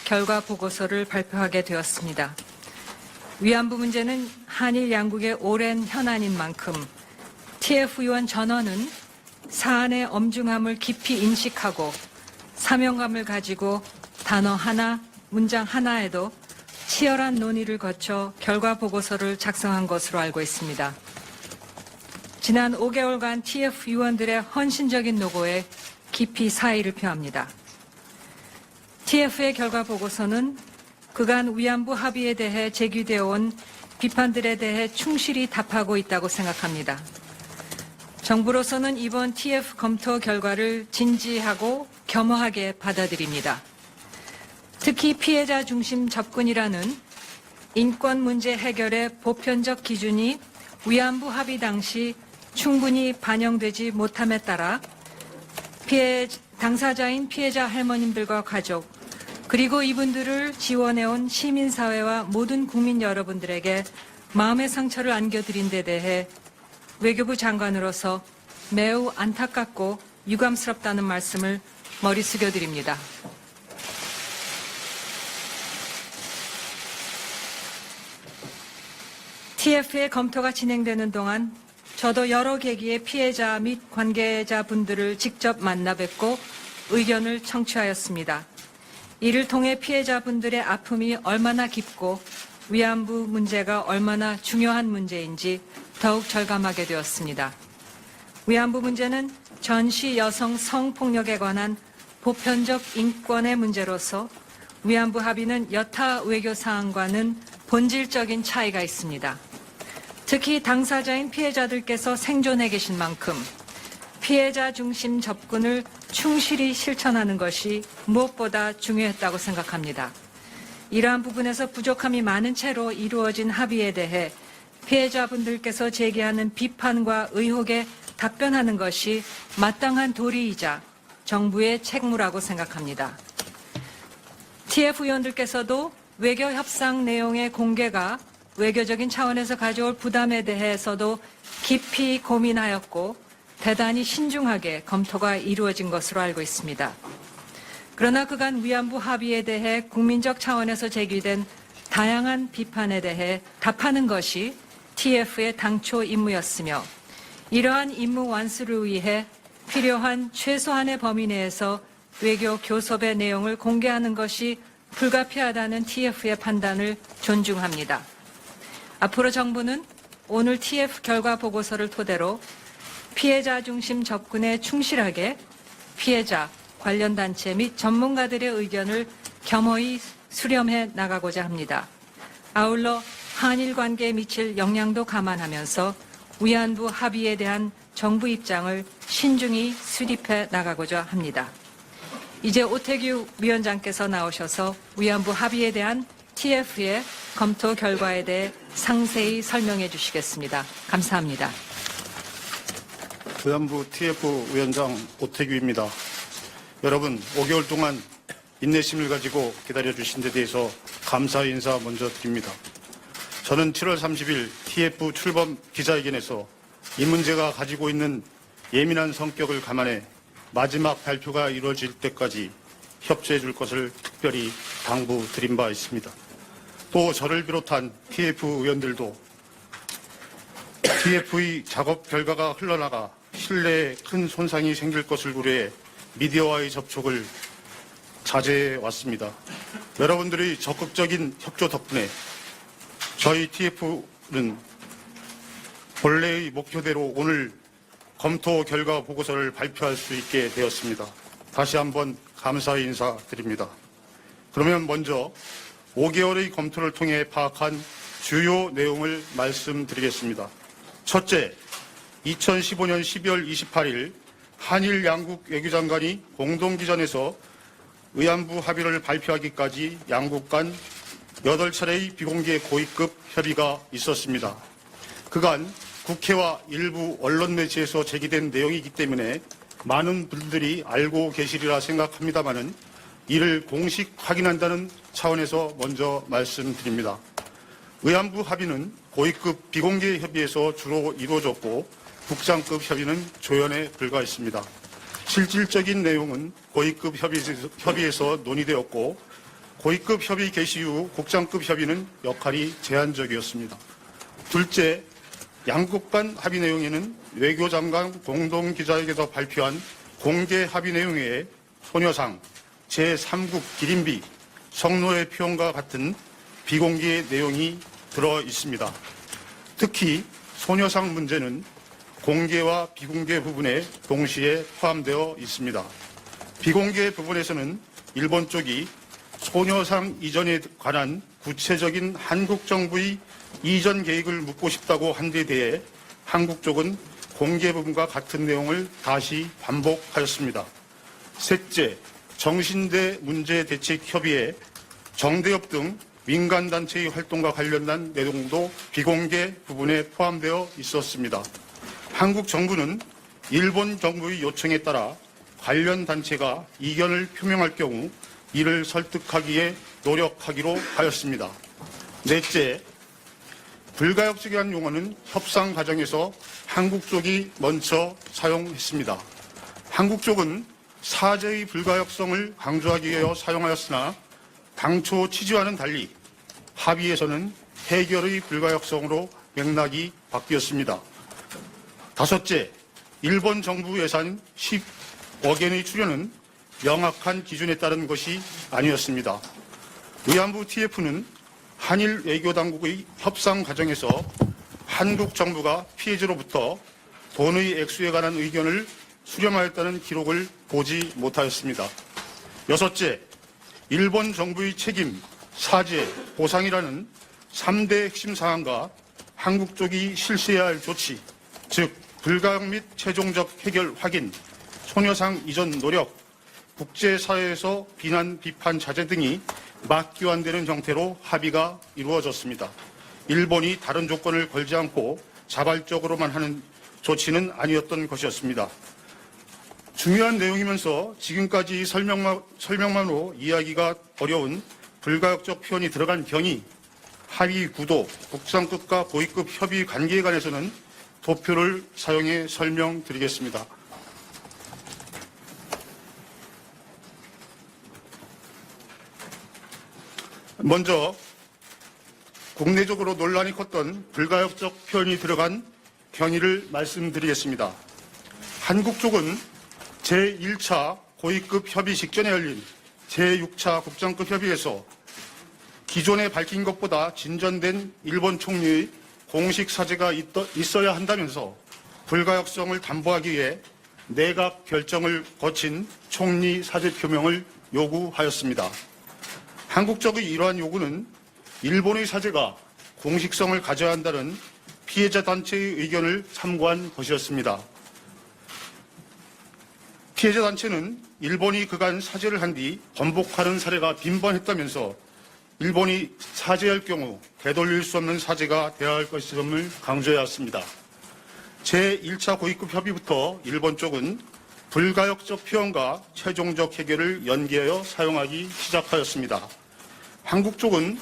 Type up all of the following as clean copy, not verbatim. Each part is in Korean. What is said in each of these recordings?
결과 보고서를 발표하게 되었습니다. 위안부 문제는 한일 양국의 오랜 현안인 만큼 TF 의원 전원은 사안의 엄중함을 깊이 인식하고 사명감을 가지고 단어 하나, 문장 하나에도 치열한 논의를 거쳐 결과 보고서를 작성한 것으로 알고 있습니다. 지난 5개월간 TF 의원들의 헌신적인 노고에 깊이 사의를 표합니다. TF의 결과 보고서는 그간 위안부 합의에 대해 제기되어 온 비판들에 대해 충실히 답하고 있다고 생각합니다. 정부로서는 이번 TF 검토 결과를 진지하고 겸허하게 받아들입니다. 특히 피해자 중심 접근이라는 인권 문제 해결의 보편적 기준이 위안부 합의 당시 충분히 반영되지 못함에 따라 당사자인 피해자 할머님들과 가족 그리고 이분들을 지원해온 시민사회와 모든 국민 여러분들에게 마음의 상처를 안겨드린 데 대해 외교부 장관으로서 매우 안타깝고 유감스럽다는 말씀을 머리 숙여드립니다. TF의 검토가 진행되는 동안 저도 여러 계기의 피해자 및 관계자분들을 직접 만나 뵙고 의견을 청취하였습니다. 이를 통해 피해자분들의 아픔이 얼마나 깊고 위안부 문제가 얼마나 중요한 문제인지 더욱 절감하게 되었습니다. 위안부 문제는 전시 여성 성폭력에 관한 보편적 인권의 문제로서 위안부 합의는 여타 외교 사항과는 본질적인 차이가 있습니다. 특히 당사자인 피해자들께서 생존해 계신 만큼 피해자 중심 접근을 충실히 실천하는 것이 무엇보다 중요했다고 생각합니다. 이러한 부분에서 부족함이 많은 채로 이루어진 합의에 대해 피해자분들께서 제기하는 비판과 의혹에 답변하는 것이 마땅한 도리이자 정부의 책무라고 생각합니다. TF 의원들께서도 외교 협상 내용의 공개가 외교적인 차원에서 가져올 부담에 대해서도 깊이 고민하였고 대단히 신중하게 검토가 이루어진 것으로 알고 있습니다. 그러나 그간 위안부 합의에 대해 국민적 차원에서 제기된 다양한 비판에 대해 답하는 것이 TF의 당초 임무였으며 이러한 임무 완수를 위해 필요한 최소한의 범위 내에서 외교 교섭의 내용을 공개하는 것이 불가피하다는 TF의 판단을 존중합니다. 앞으로 정부는 오늘 TF 결과 보고서를 토대로 피해자 중심 접근에 충실하게 피해자, 관련 단체 및 전문가들의 의견을 겸허히 수렴해 나가고자 합니다. 아울러 한일 관계에 미칠 영향도 감안하면서 위안부 합의에 대한 정부 입장을 신중히 수립해 나가고자 합니다. 이제 오태규 위원장께서 나오셔서 위안부 합의에 대한 TF의 검토 결과에 대해 상세히 설명해 주시겠습니다. 감사합니다. 위안부 TF 위원장 오태규입니다. 여러분, 5개월 동안 인내심을 가지고 기다려주신 데 대해서 감사 인사 먼저 드립니다. 저는 7월 30일 TF 출범 기자회견에서 이 문제가 가지고 있는 예민한 성격을 감안해 마지막 발표가 이루어질 때까지 협조해 줄 것을 특별히 당부드린 바 있습니다. 또 저를 비롯한 TF 의원들도 TF의 작업 결과가 흘러나가 신뢰에 큰 손상이 생길 것을 고려해 미디어와의 접촉을 자제해 왔습니다. 여러분들의 적극적인 협조 덕분에 저희 TF는 본래의 목표대로 오늘 검토 결과 보고서를 발표할 수 있게 되었습니다. 다시 한번 감사의 인사드립니다. 그러면 먼저 5개월의 검토를 통해 파악한 주요 내용을 말씀드리겠습니다. 첫째, 2015년 12월 28일 한일 양국 외교장관이 공동기전에서 위안부 합의를 발표하기까지 양국 간 8차례의 비공개 고위급 협의가 있었습니다. 그간 국회와 일부 언론 매체에서 제기된 내용이기 때문에 많은 분들이 알고 계시리라 생각합니다마는 이를 공식 확인한다는 차원에서 먼저 말씀드립니다. 위안부 합의는 고위급 비공개 협의에서 주로 이루어졌고 국장급 협의는 조연에 불과했습니다. 실질적인 내용은 고위급 협의에서 논의되었고 고위급 협의 개시 이후 국장급 협의는 역할이 제한적이었습니다. 둘째, 양국 간 합의 내용에는 외교장관 공동기자회견에서 발표한 공개 합의 내용에 소녀상, 제3국 기린비, 성노예 표현과 같은 비공개 내용이 들어 있습니다. 특히 소녀상 문제는 공개와 비공개 부분에 동시에 포함되어 있습니다. 비공개 부분에서는 일본 쪽이 소녀상 이전에 관한 구체적인 한국 정부의 이전 계획을 묻고 싶다고 한 데 대해 한국 쪽은 공개 부분과 같은 내용을 다시 반복하였습니다. 셋째, 정신대 문제 대책 협의회, 정대협 등 민간단체의 활동과 관련된 내용도 비공개 부분에 포함되어 있었습니다. 한국 정부는 일본 정부의 요청에 따라 관련 단체가 이견을 표명할 경우 이를 설득하기에 노력하기로 하였습니다. 넷째, 불가역적이라는 용어는 협상 과정에서 한국 쪽이 먼저 사용했습니다. 한국 쪽은 사죄의 불가역성을 강조하기 위해 사용하였으나 당초 취지와는 달리 합의에서는 해결의 불가역성으로 맥락이 바뀌었습니다. 다섯째, 일본 정부 예산 10억 엔의 출연은 명확한 기준에 따른 것이 아니었습니다. 위안부 TF는 한일 외교당국의 협상 과정에서 한국 정부가 피해자로부터 돈의 액수에 관한 의견을 수렴하였다는 기록을 보지 못하였습니다. 여섯째, 일본 정부의 책임, 사죄, 보상이라는 3대 핵심 사항과 한국 쪽이 실시해야 할 조치, 즉 불가역 및 최종적 해결 확인, 소녀상 이전 노력, 국제사회에서 비난, 비판, 자제 등이 맞교환되는 형태로 합의가 이루어졌습니다. 일본이 다른 조건을 걸지 않고 자발적으로만 하는 조치는 아니었던 것이었습니다. 중요한 내용이면서 지금까지 설명만으로 이해하기가 어려운 불가역적 표현이 들어간 경위, 합의 구도, 국장급과 고위급 협의 관계에 관해서는 도표를 사용해 설명드리겠습니다. 먼저 국내적으로 논란이 컸던 불가역적 표현이 들어간 경위를 말씀드리겠습니다. 한국 쪽은 제1차 고위급 협의 직전에 열린 제6차 국장급 협의에서 기존에 밝힌 것보다 진전된 일본 총리의 공식 사죄가 있어야 한다면서 불가역성을 담보하기 위해 내각 결정을 거친 총리 사죄 표명을 요구하였습니다. 한국 쪽의 이러한 요구는 일본의 사죄가 공식성을 가져야 한다는 피해자 단체의 의견을 참고한 것이었습니다. 피해자 단체는 일본이 그간 사죄를 한 뒤 번복하는 사례가 빈번했다면서 일본이 사죄할 경우 되돌릴 수 없는 사죄가 되어야 할 것임을 강조해왔습니다. 제1차 고위급 협의부터 일본 쪽은 불가역적 표현과 최종적 해결을 연계하여 사용하기 시작하였습니다. 한국 쪽은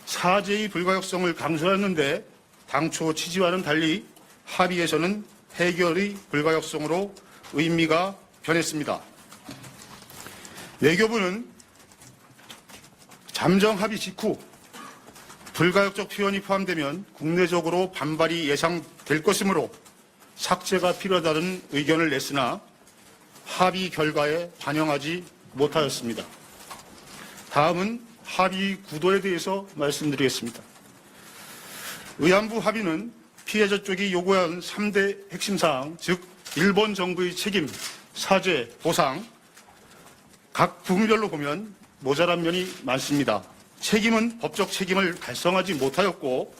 사죄의 불가역성을 강조했는데 당초 취지와는 달리 합의에서는 해결의 불가역성으로 의미가 변했습니다. 외교부는 잠정 합의 직후 불가역적 표현이 포함되면 국내적으로 반발이 예상될 것이므로 삭제가 필요하다는 의견을 냈으나 합의 결과에 반영하지 못하였습니다. 다음은 합의 구도에 대해서 말씀드리겠습니다. 위안부 합의는 피해자 쪽이 요구한 3대 핵심 사항, 즉 일본 정부의 책임, 사죄, 보상, 각 부분별로 보면 모자란 면이 많습니다. 책임은 법적 책임을 달성하지 못하였고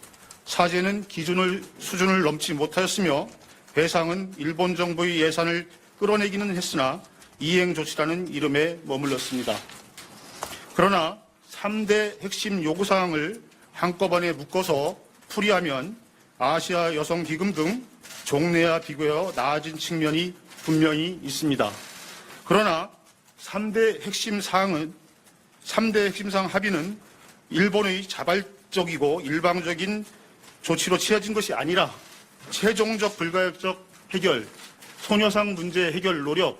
사죄는 수준을 넘지 못하였으며 배상은 일본 정부의 예산을 끌어내기는 했으나 이행 조치라는 이름에 머물렀습니다. 그러나 3대 핵심 요구사항을 한꺼번에 묶어서 풀이하면 아시아 여성기금 등 종래와 비교하여 나아진 측면이 분명히 있습니다. 그러나 3대 핵심 사항 합의는 일본의 자발적이고 일방적인 조치로 취해진 것이 아니라 최종적 불가역적 해결, 소녀상 문제 해결 노력,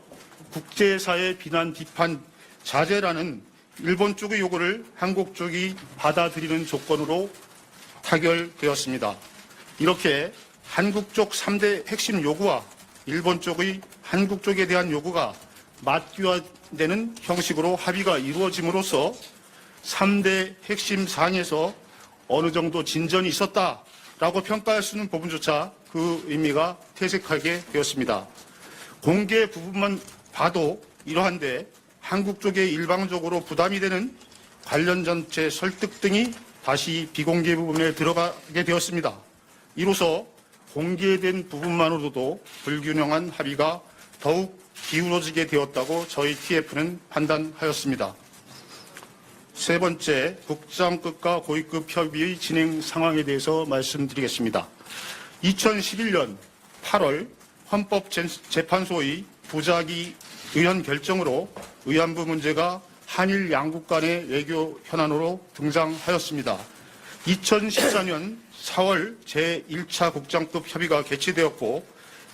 국제사회 비난 비판 자제라는 일본 쪽의 요구를 한국 쪽이 받아들이는 조건으로 타결되었습니다. 이렇게 한국 쪽 3대 핵심 요구와 일본 쪽의 한국 쪽에 대한 요구가 맞교환되는 형식으로 합의가 이루어짐으로써 3대 핵심 사항에서 어느 정도 진전이 있었다라고 평가할 수 있는 부분조차 그 의미가 퇴색하게 되었습니다. 공개 부분만 봐도 이러한데 한국 쪽에 일방적으로 부담이 되는 관련 전체 설득 등이 다시 비공개 부분에 들어가게 되었습니다. 이로써 공개된 부분만으로도 불균형한 합의가 더욱 기울어지게 되었다고 저희 TF는 판단하였습니다. 세 번째, 국장급과 고위급 협의의 진행 상황에 대해서 말씀드리겠습니다. 2011년 8월 헌법재판소의 부작위 의원 결정으로 의안부 문제가 한일 양국 간의 외교 현안으로 등장하였습니다. 2014년 4월 제1차 국장급 협의가 개최되었고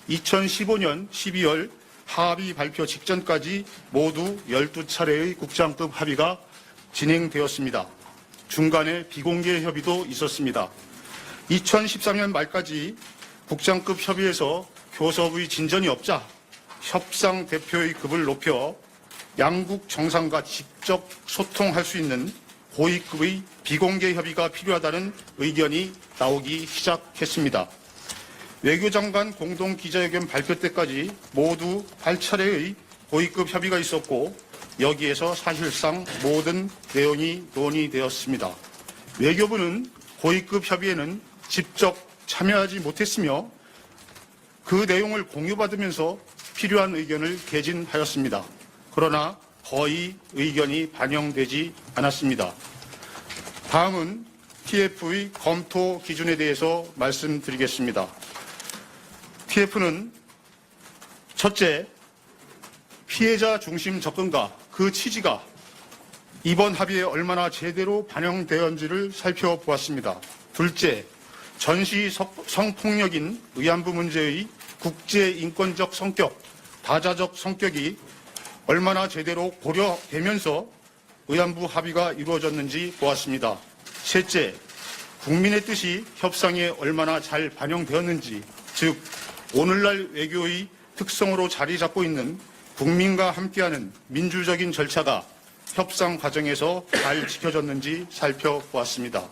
2015년 12월 합의 발표 직전까지 모두 12차례의 국장급 합의가 진행되었습니다. 중간에 비공개 협의도 있었습니다. 2013년 말까지 국장급 협의에서 교섭의 진전이 없자 협상 대표의 급을 높여 양국 정상과 직접 소통할 수 있는 고위급의 비공개 협의가 필요하다는 의견이 나오기 시작했습니다. 외교장관 공동기자회견 발표 때까지 모두 8차례의 고위급 협의가 있었고 여기에서 사실상 모든 내용이 논의되었습니다. 외교부는 고위급 협의에는 직접 참여하지 못했으며 그 내용을 공유받으면서 필요한 의견을 개진하였습니다. 그러나 거의 의견이 반영되지 않았습니다. 다음은 TF의 검토 기준에 대해서 말씀드리겠습니다. TF는 첫째, 피해자 중심 접근과 그 취지가 이번 합의에 얼마나 제대로 반영되었는지를 살펴보았습니다. 둘째, 전시 성폭력인 의안부 문제의 국제인권적 성격, 다자적 성격이 얼마나 제대로 고려되면서 의안부 합의가 이루어졌는지 보았습니다. 셋째, 국민의 뜻이 협상에 얼마나 잘 반영되었는지, 즉 오늘날 외교의 특성으로 자리 잡고 있는 국민과 함께하는 민주적인 절차가 협상 과정에서 잘 지켜졌는지 살펴보았습니다.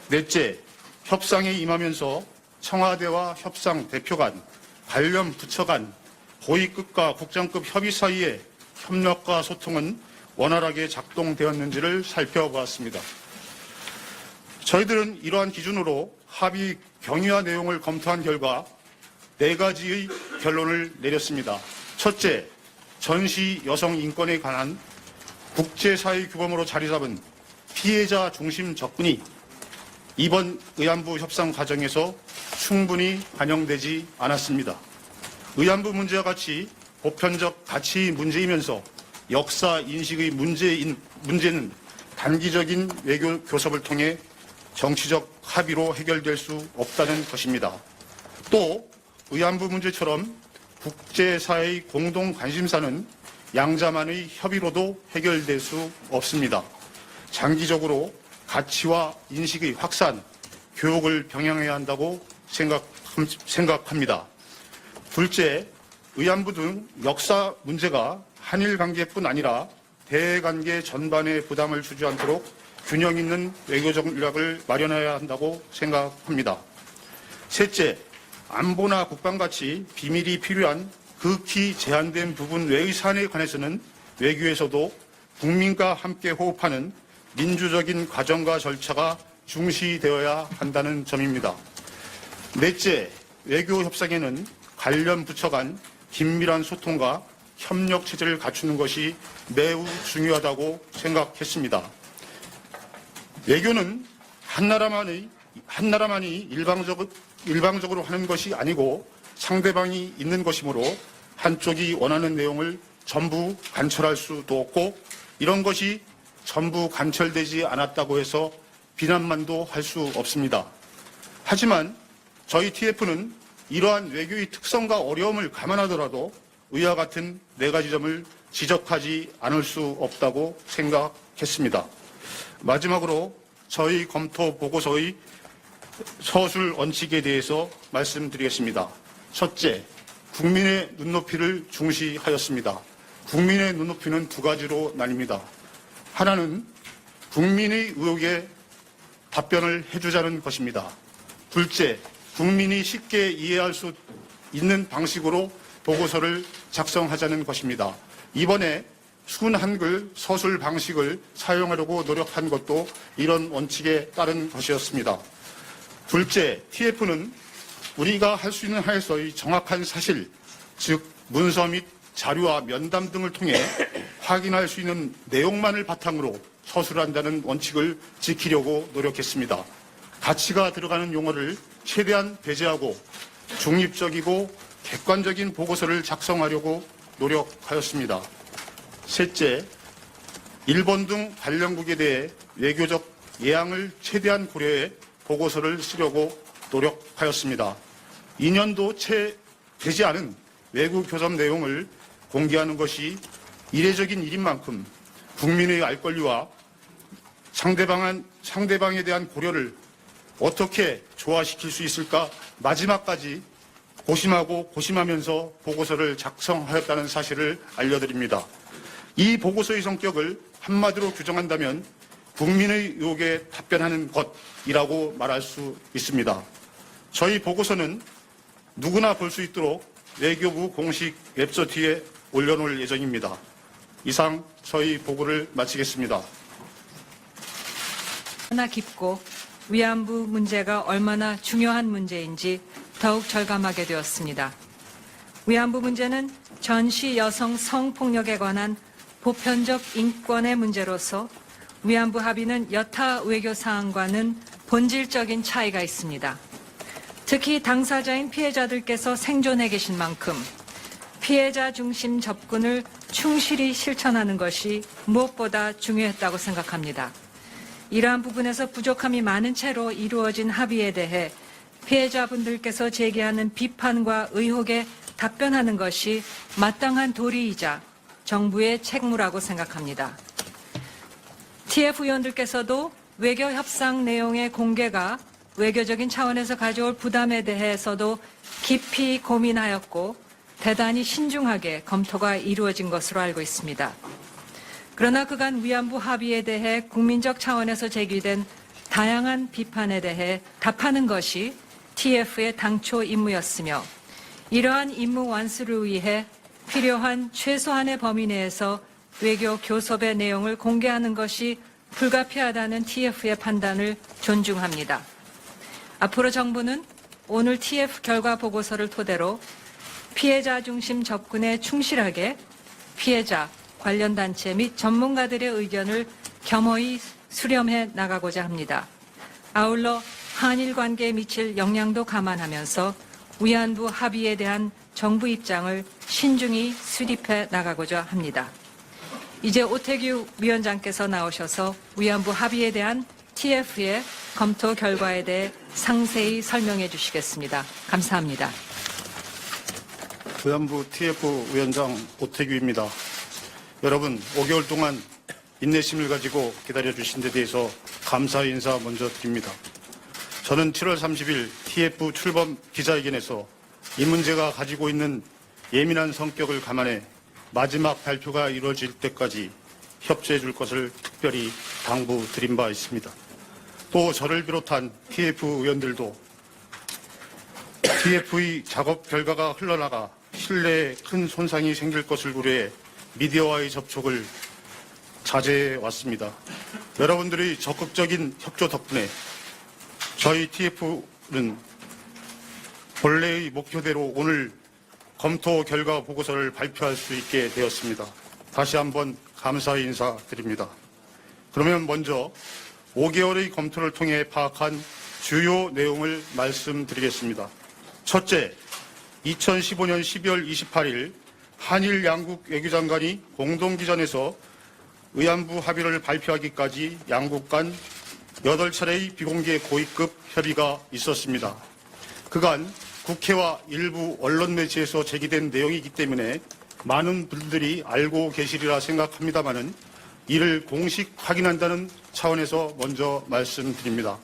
넷째, 협상에 임하면서 청와대와 협상 대표 간, 관련 부처 간, 고위급과 국장급 협의 사이에 협력과 소통은 원활하게 작동되었는지를 살펴보았습니다. 저희들은 이러한 기준으로 합의 경위와 내용을 검토한 결과 4가지의 결론을 내렸습니다. 첫째, 전시 여성 인권에 관한 국제사회 규범으로 자리 잡은 피해자 중심 접근이 이번 의안부 협상 과정에서 충분히 반영되지 않았습니다. 의안부 문제와 같이 보편적 가치 문제이면서 역사 인식의 문제는 단기적인 외교 교섭을 통해 정치적 합의로 해결될 수 없다는 것입니다. 또 의안부 문제처럼 국제사회의 공동 관심사는 양자만의 협의로도 해결될 수 없습니다. 장기적으로 가치와 인식의 확산, 교육을 병행해야 한다고 생각합니다. 둘째, 의안부 등 역사 문제가 한일 관계뿐 아니라 대관계 전반에 부담을 주지 않도록 균형 있는 외교 전략을 마련해야 한다고 생각합니다. 셋째, 안보나 국방같이 비밀이 필요한 극히 제한된 부분 외의 사안에 관해서는 외교에서도 국민과 함께 호흡하는 민주적인 과정과 절차가 중시되어야 한다는 점입니다. 넷째, 외교 협상에는 관련 부처 간 긴밀한 소통과 협력 체제를 갖추는 것이 매우 중요하다고 생각했습니다. 외교는 한 나라만이 일방적으로 하는 것이 아니고 상대방이 있는 것이므로 한쪽이 원하는 내용을 전부 관철할 수도 없고 이런 것이 전부 관철되지 않았다고 해서 비난만도 할 수 없습니다. 하지만 저희 TF는 이러한 외교의 특성과 어려움을 감안하더라도 위와 같은 4가지 점을 지적하지 않을 수 없다고 생각합니다. 도록했습니다. 마지막으로 저희 검토 보고서의 서술 원칙에 대해서 말씀드리겠습니다. 첫째, 국민의 눈높이를 중시하였습니다. 국민의 눈높이는 두 가지로 나뉩니다. 하나는 국민의 의혹에 답변을 해주자는 것입니다. 둘째, 국민이 쉽게 이해할 수 있는 방식으로 보고서를 작성하자는 것입니다. 이번에 순 한글 서술 방식을 사용하려고 노력한 것도 이런 원칙에 따른 것이었습니다. 둘째, TF는 우리가 할 수 있는 한에서의 정확한 사실, 즉 문서 및 자료와 면담 등을 통해 확인할 수 있는 내용만을 바탕으로 서술한다는 원칙을 지키려고 노력했습니다. 가치가 들어가는 용어를 최대한 배제하고 중립적이고 객관적인 보고서를 작성하려고 노력하였습니다. 셋째, 일본 등 관련국에 대해 외교적 예앙을 최대한 고려해 보고서를 쓰려고 노력하였습니다. 2년도 채 되지 않은 외국 교섭 내용을 공개하는 것이 이례적인 일인 만큼 국민의 알 권리와 상대방에 대한 고려를 어떻게 조화시킬 수 있을까 마지막까지 고심하면서 보고서를 작성하였다는 사실을 알려드립니다. 이 보고서의 성격을 한마디로 규정한다면 국민의 의혹에 답변하는 것이라고 말할 수 있습니다. 저희 보고서는 누구나 볼 수 있도록 외교부 공식 웹사이트에 올려놓을 예정입니다. 이상 저희 보고를 마치겠습니다. 얼마나 깊고 위안부 문제가 얼마나 중요한 문제인지 더욱 절감하게 되었습니다. 위안부 문제는 전시 여성 성폭력에 관한 보편적 인권의 문제로서 위안부 합의는 여타 외교 사항과는 본질적인 차이가 있습니다. 특히 당사자인 피해자들께서 생존해 계신 만큼 피해자 중심 접근을 충실히 실천하는 것이 무엇보다 중요했다고 생각합니다. 이러한 부분에서 부족함이 많은 채로 이루어진 합의에 대해 피해자분들께서 제기하는 비판과 의혹에 답변하는 것이 마땅한 도리이자 정부의 책무라고 생각합니다. TF 의원들께서도 외교 협상 내용의 공개가 외교적인 차원에서 가져올 부담에 대해서도 깊이 고민하였고 대단히 신중하게 검토가 이루어진 것으로 알고 있습니다. 그러나 그간 위안부 합의에 대해 국민적 차원에서 제기된 다양한 비판에 대해 답하는 것이 TF의 당초 임무였으며 이러한 임무 완수를 위해 필요한 최소한의 범위 내에서 외교 교섭의 내용을 공개하는 것이 불가피하다는 TF의 판단을 존중합니다. 앞으로 정부는 오늘 TF 결과 보고서를 토대로 피해자 중심 접근에 충실하게 피해자, 관련 단체 및 전문가들의 의견을 겸허히 수렴해 나가고자 합니다. 아울러 한일 관계에 미칠 영향도 감안하면서 위안부 합의에 대한 정부 입장을 신중히 수립해 나가고자 합니다. 이제 오태규 위원장께서 나오셔서 위안부 합의에 대한 TF의 검토 결과에 대해 상세히 설명해 주시겠습니다. 감사합니다. 위안부 TF 위원장 오태규입니다. 여러분, 5개월 동안 인내심을 가지고 기다려주신 데 대해서 감사의 인사 먼저 드립니다. 저는 7월 30일 TF 출범 기자회견에서 이 문제가 가지고 있는 예민한 성격을 감안해 마지막 발표가 이루어질 때까지 협조해 줄 것을 특별히 당부드린 바 있습니다. 또 저를 비롯한 TF 의원들도 TF의 작업 결과가 흘러나가 신뢰에 큰 손상이 생길 것을 우려해 미디어와의 접촉을 자제해 왔습니다. 여러분들의 적극적인 협조 덕분에 저희 TF는 본래의 목표대로 오늘 검토 결과 보고서를 발표할 수 있게 되었습니다. 다시 한번 감사의 인사드립니다. 그러면 먼저 5개월의 검토를 통해 파악한 주요 내용을 말씀드리겠습니다. 첫째, 2015년 12월 28일 한일 양국 외교장관이 공동기전에서 위안부 합의를 발표하기까지 양국 간 8차례의 비공개 고위급 협의가 있었습니다. 그간 국회와 일부 언론 매체에서 제기된 내용이기 때문에 많은 분들이 알고 계시리라 생각합니다마는 이를 공식 확인한다는 차원에서 먼저 말씀드립니다.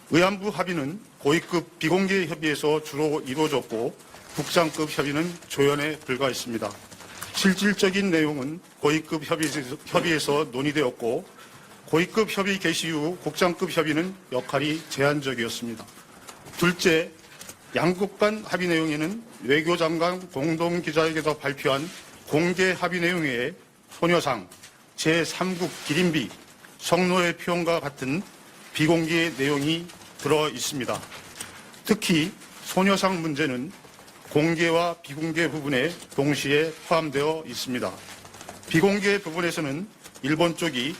의안부 합의는 고위급 비공개 협의에서 주로 이루어졌고 국장급 협의는 조연에 불과했습니다. 실질적인 내용은 고위급 협의에서 논의되었고 고위급 협의 개시 후 국장급 협의는 역할이 제한적이었습니다. 둘째, 양국 간 합의 내용에는 외교장관 공동기자회견에서 발표한 공개 합의 내용 외에 소녀상, 제3국 기린비, 성노예 표현과 같은 비공개 내용이 들어 있습니다. 특히 소녀상 문제는 공개와 비공개 부분에 동시에 포함되어 있습니다. 비공개 부분에서는 일본 쪽이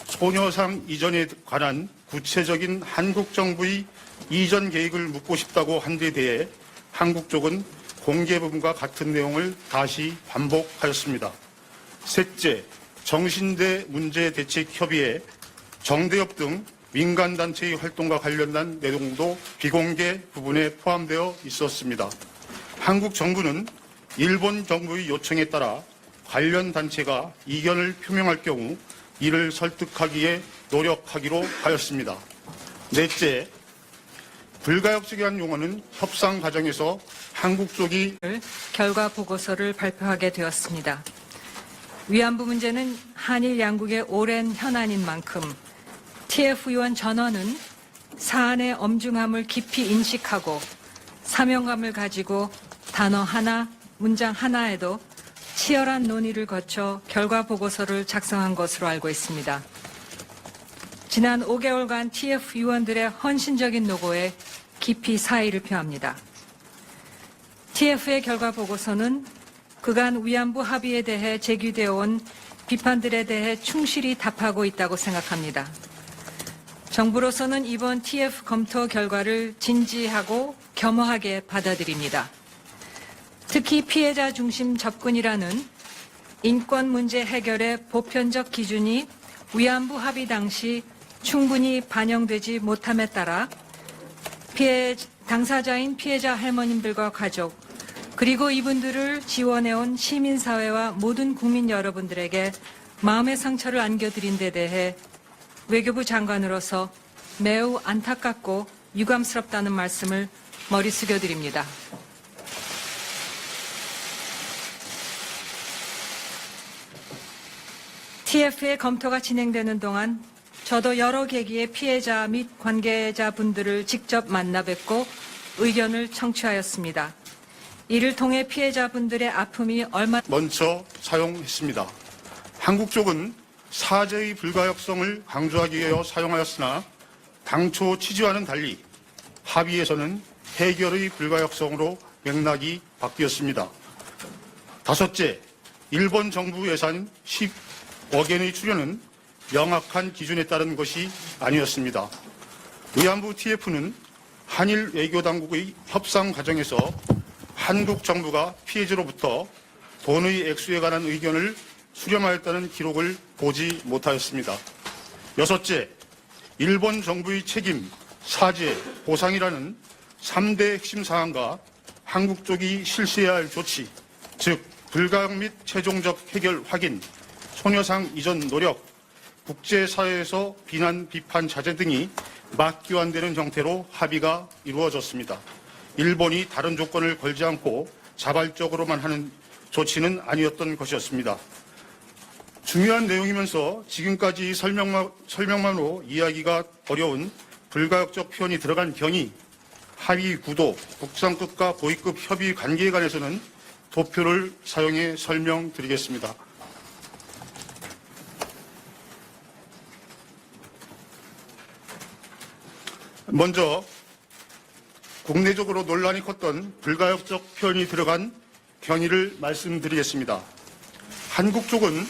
소녀상 이전에 관한 구체적인 한국 정부의 이전 계획을 묻고 싶다고 한 데 대해 한국 쪽은 공개 부분과 같은 내용을 다시 반복하였습니다. 셋째, 정신대 문제 대책 협의회, 정대협 등 민간단체의 활동과 관련된 내용도 비공개 부분에 포함되어 있었습니다. 한국 정부는 일본 정부의 요청에 따라 관련 단체가 이견을 표명할 경우 이를 설득하기에 노력하기로 하였습니다. 넷째, 불가역적이한 용어는 협상 과정에서 한국 쪽이 결과 보고서를 발표하게 되었습니다. 위안부 문제는 한일 양국의 오랜 현안인 만큼 TF 의원 전원은 사안의 엄중함을 깊이 인식하고 사명감을 가지고 단어 하나, 문장 하나에도 치열한 논의를 거쳐 결과 보고서를 작성한 것으로 알고 있습니다. 지난 5개월간 TF 의원들의 헌신적인 노고에 깊이 사의를 표합니다. TF의 결과 보고서는 그간 위안부 합의에 대해 제기되어 온 비판들에 대해 충실히 답하고 있다고 생각합니다. 정부로서는 이번 TF 검토 결과를 진지하고 겸허하게 받아들입니다. 특히 피해자 중심 접근이라는 인권 문제 해결의 보편적 기준이 위안부 합의 당시 충분히 반영되지 못함에 따라 당사자인 피해자 할머님들과 가족 그리고 이분들을 지원해온 시민사회와 모든 국민 여러분들에게 마음의 상처를 안겨드린 데 대해 외교부 장관으로서 매우 안타깝고 유감스럽다는 말씀을 머리 숙여드립니다. TF의 검토가 진행되는 동안 저도 여러 계기의 피해자 및 관계자분들을 직접 만나 뵙고 의견을 청취하였습니다. 이를 통해 피해자분들의 아픔이 먼저 사용했습니다. 한국 쪽은 사죄의 불가역성을 강조하기 위해 사용하였으나 당초 취지와는 달리 합의에서는 해결의 불가역성으로 맥락이 바뀌었습니다. 다섯째, 일본 정부 예산 10억 엔의 출연은 명확한 기준에 따른 것이 아니었습니다. 위안부 TF는 한일 외교당국의 협상 과정에서 한국 정부가 피해자로부터 돈의 액수에 관한 의견을 수렴하였다는 기록을 보지 못하였습니다. 여섯째, 일본 정부의 책임, 사죄, 보상이라는 3대 핵심 사항과 한국 쪽이 실시해야 할 조치, 즉 불가역 및 최종적 해결 확인, 소녀상 이전 노력, 국제사회에서 비난, 비판, 자제 등이 맞교환되는 형태로 합의가 이루어졌습니다. 일본이 다른 조건을 걸지 않고 자발적으로만 하는 조치는 아니었던 것이었습니다. 중요한 내용이면서 지금까지 설명만으로 이해하기가 어려운 불가역적 표현이 들어간 경위, 합의 구도, 국장급과 고위급 협의 관계에 관해서는 도표를 사용해 설명드리겠습니다. 먼저 국내적으로 논란이 컸던 불가역적 표현이 들어간 경위를 말씀드리겠습니다. 한국 쪽은